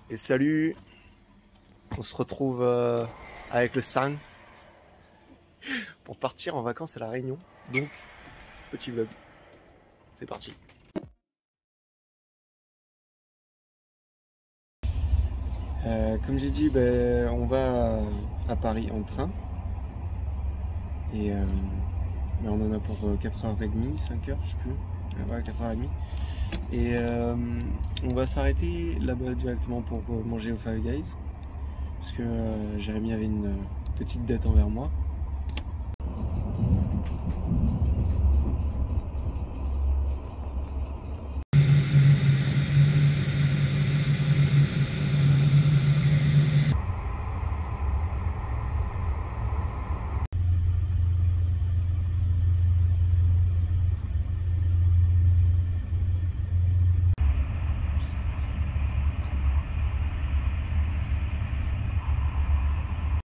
Et salut, on se retrouve avec le San pour partir en vacances à La Réunion. Donc, petit vlog, c'est parti. Comme j'ai dit, on va à Paris en train. Et on en a pour 4h30, 5h, je sais plus. Ouais, 4h30. Et on va s'arrêter là-bas directement pour manger au Five Guys. Parce que Jérémy avait une petite dette envers moi.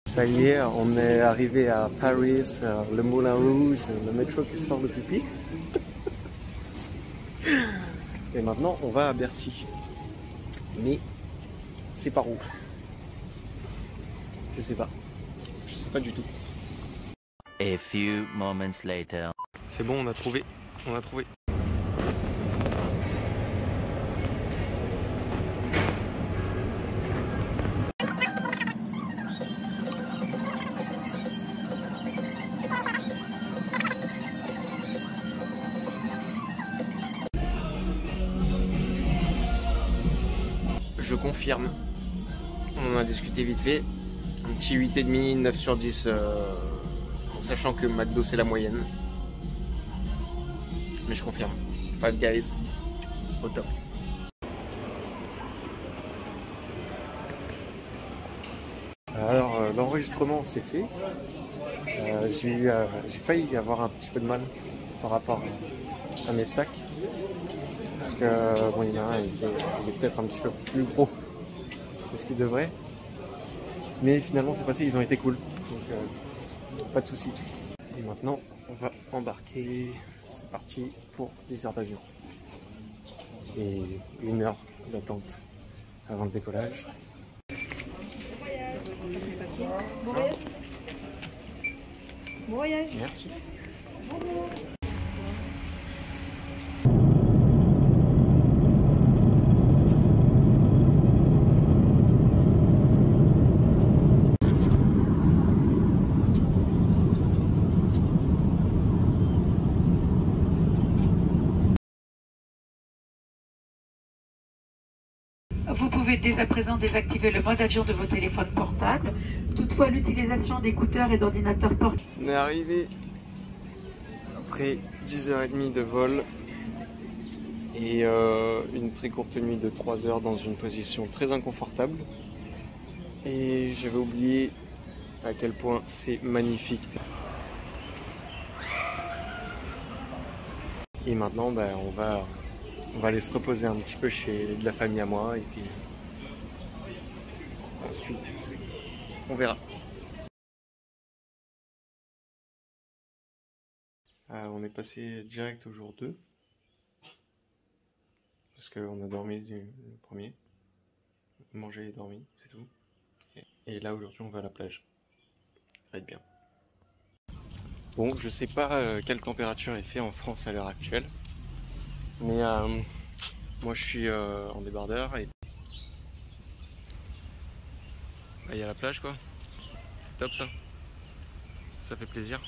Ça y est, on est arrivé à Paris, le Moulin Rouge, le métro qui sort de pipi. Et maintenant, on va à Bercy. Mais c'est par où? Je sais pas. Je sais pas du tout. A few moments later. C'est bon, on a trouvé. On a trouvé. Je confirme, on en a discuté vite fait, un petit 8,5, 9 sur 10, en sachant que McDo c'est la moyenne. Mais je confirme, Five Guys, au top. Alors l'enregistrement c'est fait, j'ai failli avoir un petit peu de mal par rapport à mes sacs. Parce que bon, il y en a un, il est peut-être un petit peu plus gros que ce qu'il devrait. Mais finalement c'est passé, ils ont été cool. Donc pas de soucis. Et maintenant on va embarquer. C'est parti pour 10 heures d'avion. Et 1 heure d'attente avant le décollage. Bon voyage. Bon voyage. Merci. Bonjour. Vous pouvez dès à présent désactiver le mode avion de vos téléphones portables. Toutefois, l'utilisation d'écouteurs et d'ordinateurs portables. On est arrivé après 10h30 de vol et une très courte nuit de 3 heures dans une position très inconfortable. Et j'avais oublié à quel point c'est magnifique. Et maintenant, on va aller se reposer un petit peu chez de la famille à moi et puis ensuite on verra. On est passé direct au jour 2 parce qu'on a dormi le premier, mangé et dormi, c'est tout. Et là aujourd'hui on va à la plage, ça va être bien. Bon, je sais pas quelle température il fait en France à l'heure actuelle. Mais moi je suis en débardeur et il y a la plage quoi. C'est top ça. Ça fait plaisir.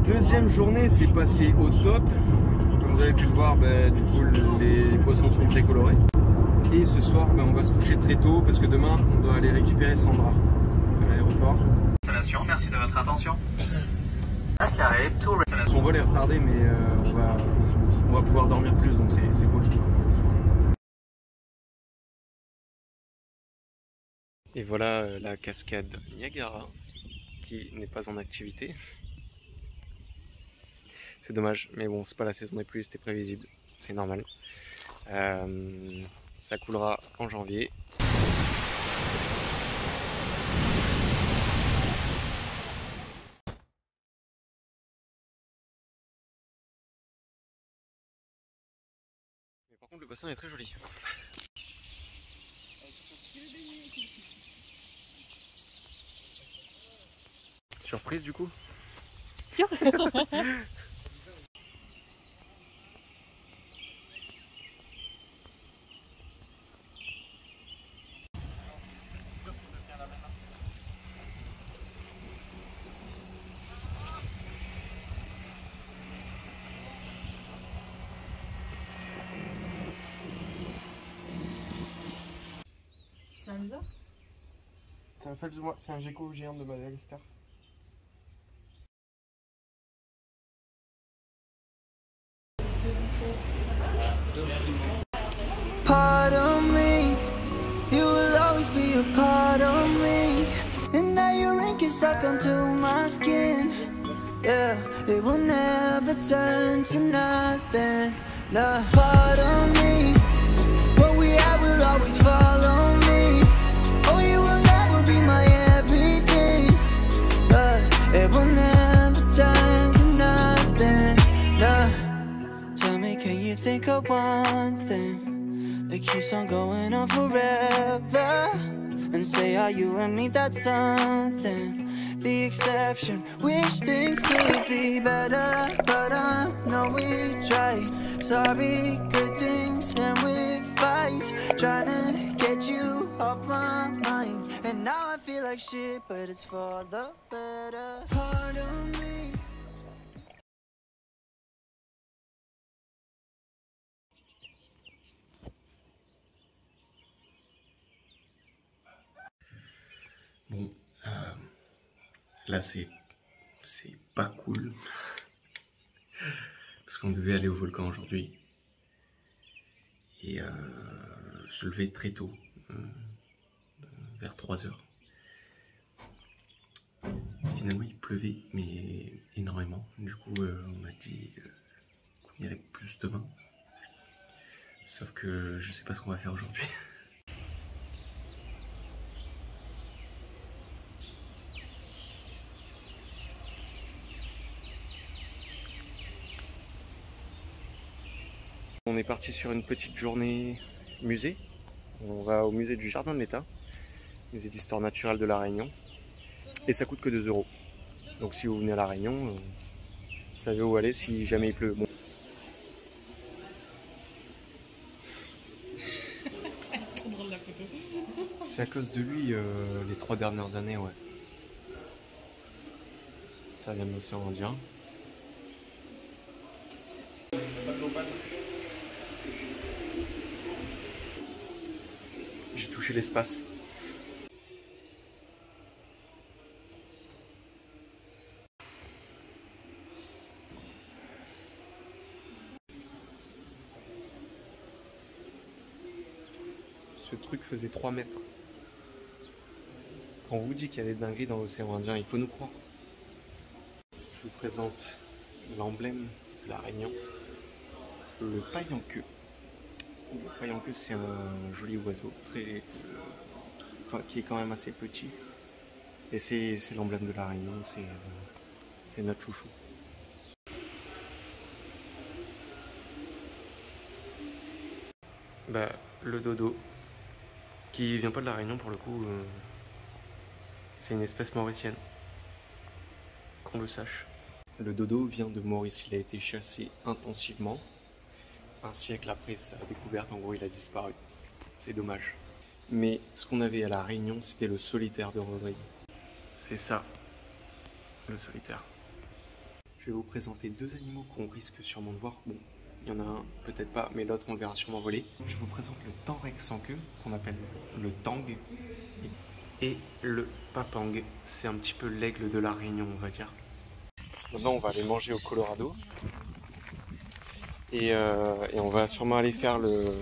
deuxième journée s'est passée au top. Comme vous avez pu le voir, du coup les poissons sont très colorés. Et ce soir, on va se coucher très tôt parce que demain, on doit aller récupérer Sandra à l'aéroport. Merci de votre attention. Son vol est retardé, mais on va pouvoir dormir plus, donc c'est cool. Et voilà la cascade Niagara qui n'est pas en activité. C'est dommage, mais bon, c'est pas la saison des pluies, c'était prévisible, c'est normal. Ça coulera en janvier. Mais par contre, le bassin est très joli. Surprise du coup? C'est un lézard? C'est un gecko géant de Madagascar. Part of me, you will always be a part of me. And now your ink is stuck onto my skin. Yeah, it will never turn to nothing. No, part of me, what we have will always follow me. Oh, you will never be my everything. It will never turn to nothing. No, tell me, can you think of one thing that keeps on going on forever? And say, are you and me, that's something. The exception, wish things could be better, but I know we tried. Sorry, good things and we fight. Trying to get you off my mind. And now I feel like shit, but it's for the better. Part of me. Bon, là c'est pas cool parce qu'on devait aller au volcan aujourd'hui et se lever très tôt, vers 3 heures. Finalement il pleuvait mais énormément, du coup on a dit qu'on irait plus demain, sauf que je sais pas ce qu'on va faire aujourd'hui. On est parti sur une petite journée musée. On va au musée du Jardin de l'État, musée d'histoire naturelle de La Réunion. Et ça coûte que 2 €. Donc si vous venez à La Réunion, vous savez où aller si jamais il pleut. Bon. C'est à cause de lui les 3 dernières années, ouais. Ça vient de l'océan Indien. J'ai touché l'espace. Ce truc faisait 3 mètres. Quand on vous dit qu'il y a des dingueries dans l'océan Indien, il faut nous croire. Je vous présente l'emblème de La Réunion, le paille en queue. Le paille en queue, c'est un joli oiseau qui est quand même assez petit. Et c'est l'emblème de La Réunion, c'est notre chouchou. Le dodo, qui vient pas de La Réunion pour le coup, c'est une espèce mauricienne, qu'on le sache. Le dodo vient de Maurice, il a été chassé intensivement. Un siècle après sa découverte, en gros, il a disparu. C'est dommage. Mais ce qu'on avait à La Réunion, c'était le solitaire de Rodrigue. C'est ça, le solitaire. Je vais vous présenter deux animaux qu'on risque sûrement de voir. Bon, il y en a un, peut-être pas, mais l'autre on le verra sûrement voler. Je vous présente le Tenrec sans queue, qu'on appelle le Tang, et le Papang. C'est un petit peu l'aigle de la Réunion, on va dire. Maintenant on va aller manger au Colorado. Et on va sûrement aller faire le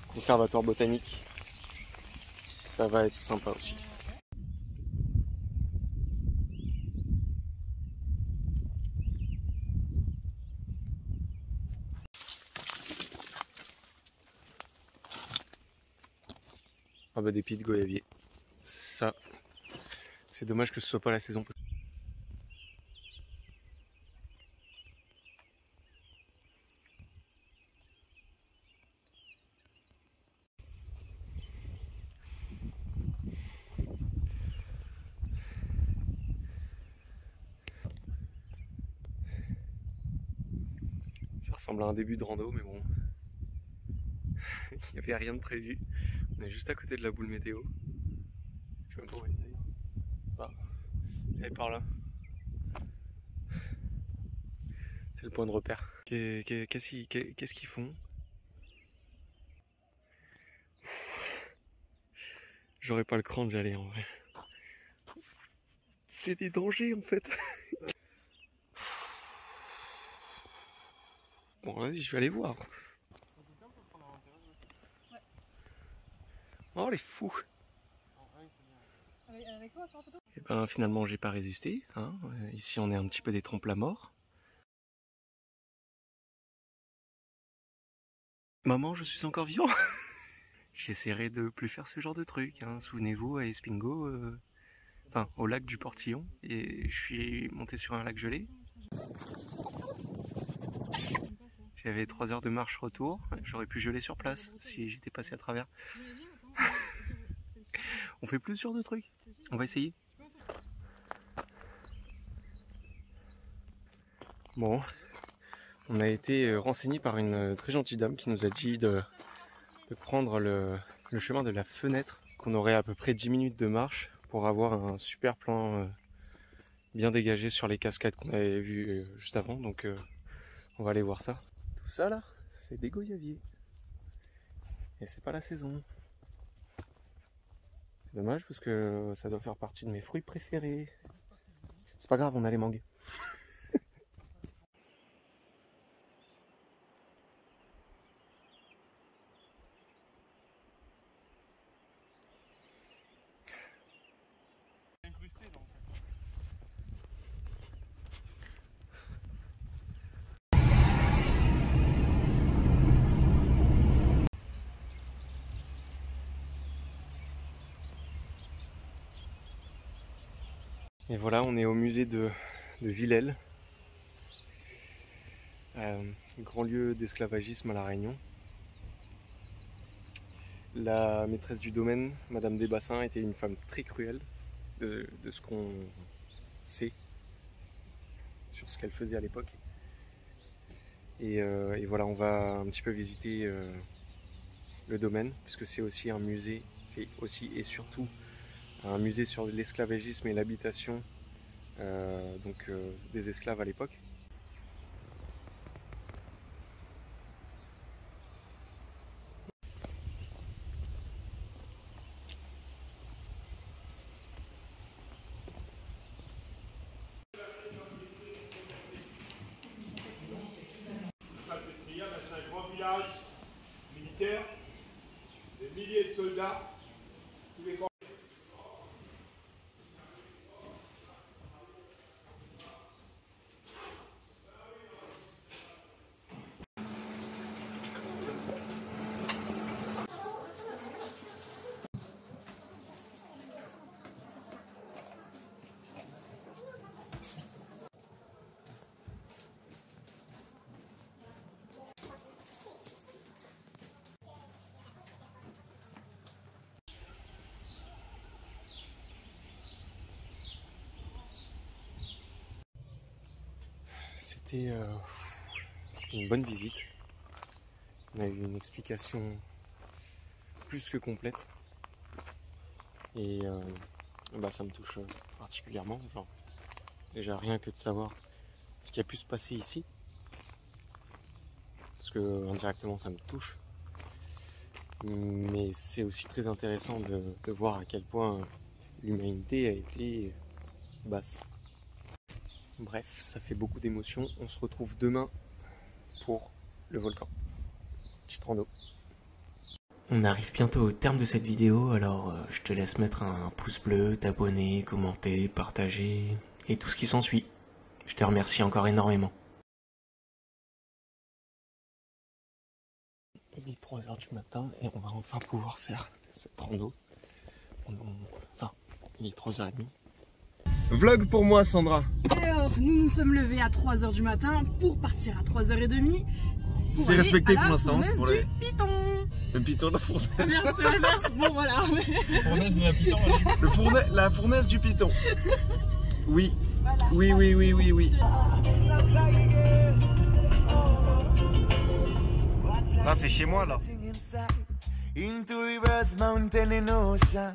conservatoire botanique. Ça va être sympa aussi. Ah bah des pieds de goyavier. Ça, c'est dommage que ce soit pas la saison. Ça ressemble à un début de rando, mais bon, il n'y avait rien de prévu. On est juste à côté de la boule météo. Je sais même pas où elle est d'ailleurs. Ah, elle est par là. C'est le point de repère. Qu'est-ce qu'ils font? J'aurais pas le cran d'y aller en vrai. C'est des dangers en fait. Bon vas-y, je vais aller voir. Oh les fous. Avec toi sur la photo? Et ben finalement j'ai pas résisté. Hein. Ici on est un petit peu des trompe-la-mort. Maman, je suis encore vivant. J'essaierai de plus faire ce genre de truc. Hein. Souvenez-vous à Espingo, enfin au lac du Portillon, et je suis monté sur un lac gelé. J'avais 3 heures de marche retour. J'aurais pu geler sur place si j'étais passé à travers. On fait plus ce genre de trucs. On va essayer. Bon, on a été renseigné par une très gentille dame qui nous a dit de prendre le chemin de la fenêtre, qu'on aurait à peu près 10 minutes de marche pour avoir un super plan bien dégagé sur les cascades qu'on avait vues juste avant. Donc on va aller voir ça. Tout ça là, c'est des goyaviers. Et c'est pas la saison. C'est dommage parce que ça doit faire partie de mes fruits préférés. C'est pas grave, on a les mangues. Et voilà, on est au musée de Villèle, grand lieu d'esclavagisme à La Réunion. La maîtresse du domaine, Madame Desbassins, était une femme très cruelle, de ce qu'on sait sur ce qu'elle faisait à l'époque. Et voilà, on va un petit peu visiter le domaine, puisque c'est aussi un musée, c'est aussi et surtout un musée sur l'esclavagisme et l'habitation des esclaves à l'époque. C'est un grand village militaire, des milliers de soldats, tous les camps. C'était une bonne visite. On a eu une explication plus que complète. Et ça me touche particulièrement. Genre, déjà rien que de savoir ce qui a pu se passer ici. Parce que indirectement ça me touche. Mais c'est aussi très intéressant de voir à quel point l'humanité a été basse. Bref, ça fait beaucoup d'émotions. On se retrouve demain pour le volcan. Petite rando. On arrive bientôt au terme de cette vidéo, alors je te laisse mettre un pouce bleu, t'abonner, commenter, partager et tout ce qui s'ensuit. Je te remercie encore énormément. Il est 3h du matin et on va enfin pouvoir faire cette rando. Enfin, il est 3h30. Vlog pour moi, Sandra. Alors, nous nous sommes levés à 3h du matin pour partir à 3h30. C'est respecté pour l'instant. C'est pour le Piton. Le Piton de la fournaise. C'est l'inverse. Bon, voilà. La fournaise de la Piton. La fournaise du Piton. Oui. Voilà. Oui. Là, c'est chez moi, là. Into rivers, mountain and ocean.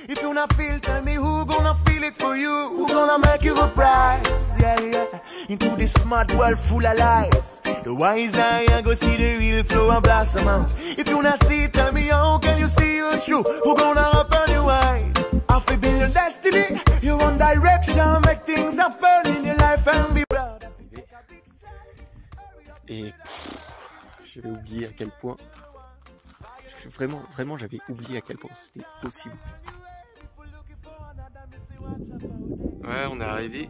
If you not feel, tell me who gonna feel it for you? Who gonna make you a prize? Yeah. Into this smart world full of lies. The wise eye go see the real flow and blossom out. If you not see, tell me how can you see us through? Who gonna open your eyes? Half a billion destiny, you want direction, make things happen in your life and be proud. Et j'avais oublié à quel point. Vraiment, j'avais oublié à quel point c'était possible. Ouais, on est arrivé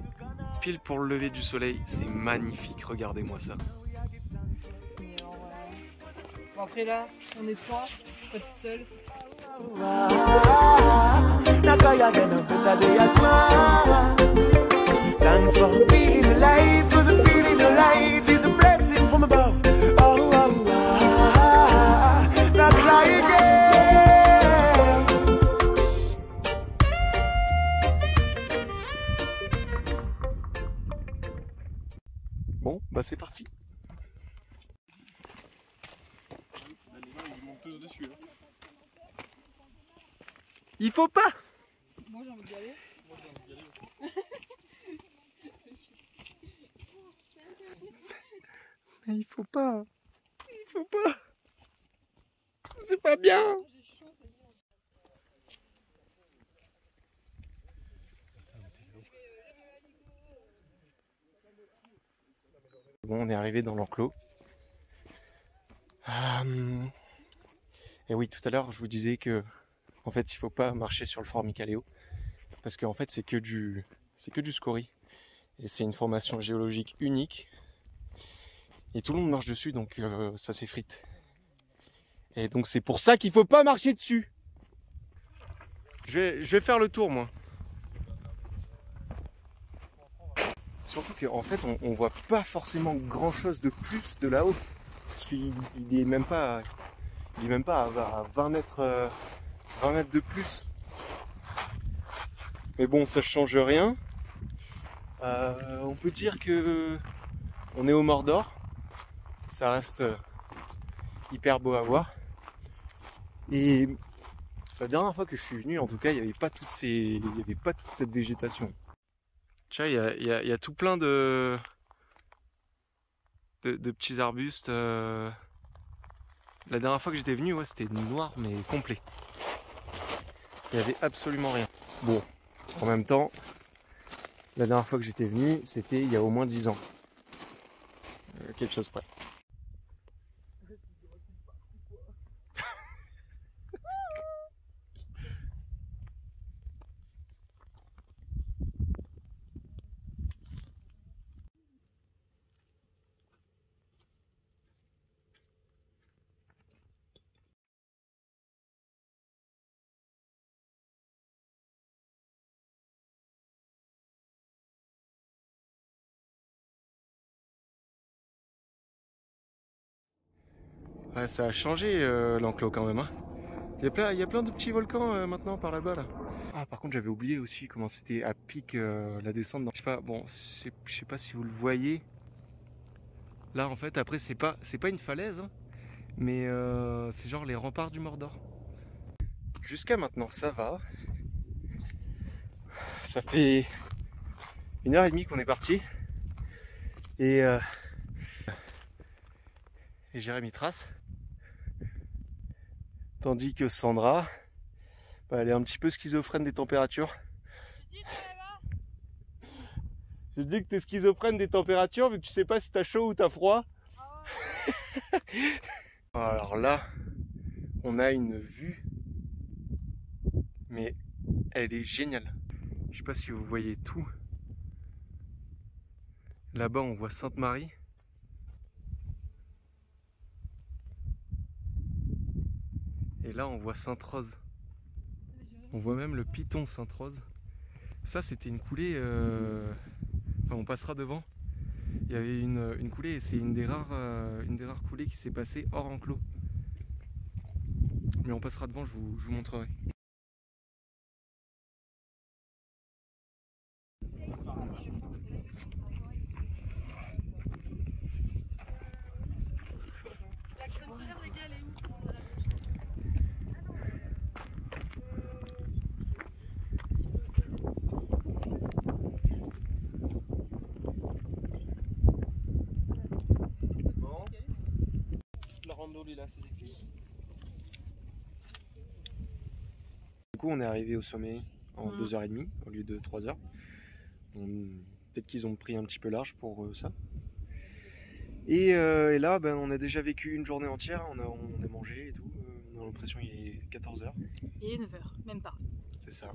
pile pour le lever du soleil. C'est magnifique, regardez-moi ça. Bon, après là, on est 3, pas toute seule. Thanks for being alive, 'cause the feeling alive is a blessing from above. Not cry again. Bon, bah c'est parti. Il faut pas. Moi j'ai envie d'y aller. Mais il faut pas. C'est pas bien. Bon, on est arrivé dans l'enclos. Et oui, tout à l'heure, je vous disais que, en fait, il faut pas marcher sur le Formicaléo parce qu'en fait, c'est que du scorie et c'est une formation géologique unique. Et tout le monde marche dessus, donc ça s'effrite. Et donc c'est pour ça qu'il faut pas marcher dessus. Je vais faire le tour, moi. Surtout qu'en fait, on voit pas forcément grand chose de plus de là-haut. Parce qu'il est même pas à 20 mètres de plus. Mais bon, ça change rien. On peut dire que on est au Mordor. Ça reste hyper beau à voir. Et la dernière fois que je suis venu, en tout cas, il n'y avait pas toute cette végétation. Tu vois, il y a tout plein de petits arbustes. La dernière fois que j'étais venu, ouais, c'était noir mais complet. Il n'y avait absolument rien. Bon, en même temps, la dernière fois que j'étais venu, c'était il y a au moins 10 ans. Quelque chose près. Ouais, ça a changé l'enclos quand même. Hein. Il y a plein de petits volcans maintenant par là-bas. Là. Ah, par contre, j'avais oublié aussi comment c'était à pic la descente. Je sais pas, bon, je sais pas si vous le voyez. Là, en fait, après, c'est pas une falaise, hein, mais c'est genre les remparts du Mordor. Jusqu'à maintenant, ça va. Ça fait 1h30 qu'on est parti. Et Jérémy trace. Tandis que Sandra, bah, elle est un petit peu schizophrène des températures. Je dis que t'es schizophrène des températures vu que tu sais pas si t'as chaud ou t'as froid. Alors là, on a une vue, mais elle est géniale. Je sais pas si vous voyez tout. Là-bas, on voit Sainte-Marie. Et là, on voit Sainte-Rose. On voit même le piton Sainte-Rose. Ça, c'était une coulée... Enfin, on passera devant. Il y avait une coulée et c'est une des rares coulées qui s'est passée hors enclos. Mais on passera devant, je vous montrerai. Du coup, on est arrivé au sommet en 2h30 au lieu de 3h. Peut-être qu'ils ont pris un petit peu large pour ça. Et là, ben, on a déjà vécu une journée entière, on a mangé et tout. On a l'impression qu'il est 14h. Et 9h, même pas. C'est ça.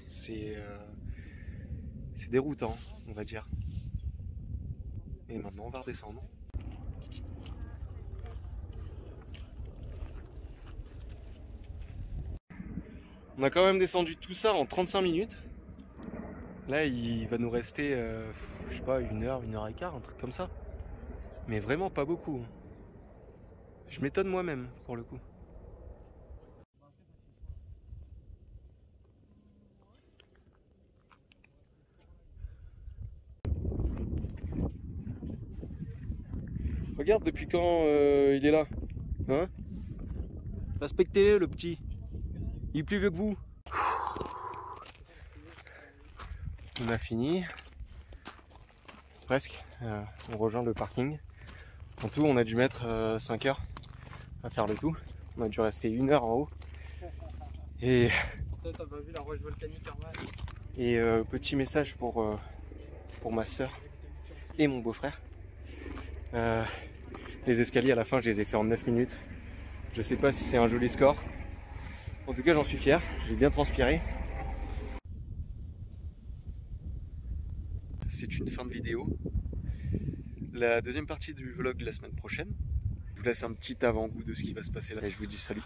C'est déroutant, on va dire. Et maintenant, on va redescendre. On a quand même descendu tout ça en 35 minutes. Là, il va nous rester, je sais pas, 1h et quart, un truc comme ça. Mais vraiment pas beaucoup. Je m'étonne moi-même, pour le coup. Regarde depuis quand il est là. Hein? Respectez-le, le petit. Il est plus vieux que vous. On a fini. Presque. On rejoint le parking. En tout, on a dû mettre 5 heures à faire le tout. On a dû rester 1 heure en haut. Et ça, t'as pas vu la roche volcanique en bas? Et petit message pour ma soeur et mon beau-frère. Les escaliers à la fin, je les ai fait en 9 minutes. Je sais pas si c'est un joli score. En tout cas, j'en suis fier. J'ai bien transpiré. C'est une fin de vidéo. La deuxième partie du vlog de la semaine prochaine. Je vous laisse un petit avant-goût de ce qui va se passer là et je vous dis salut.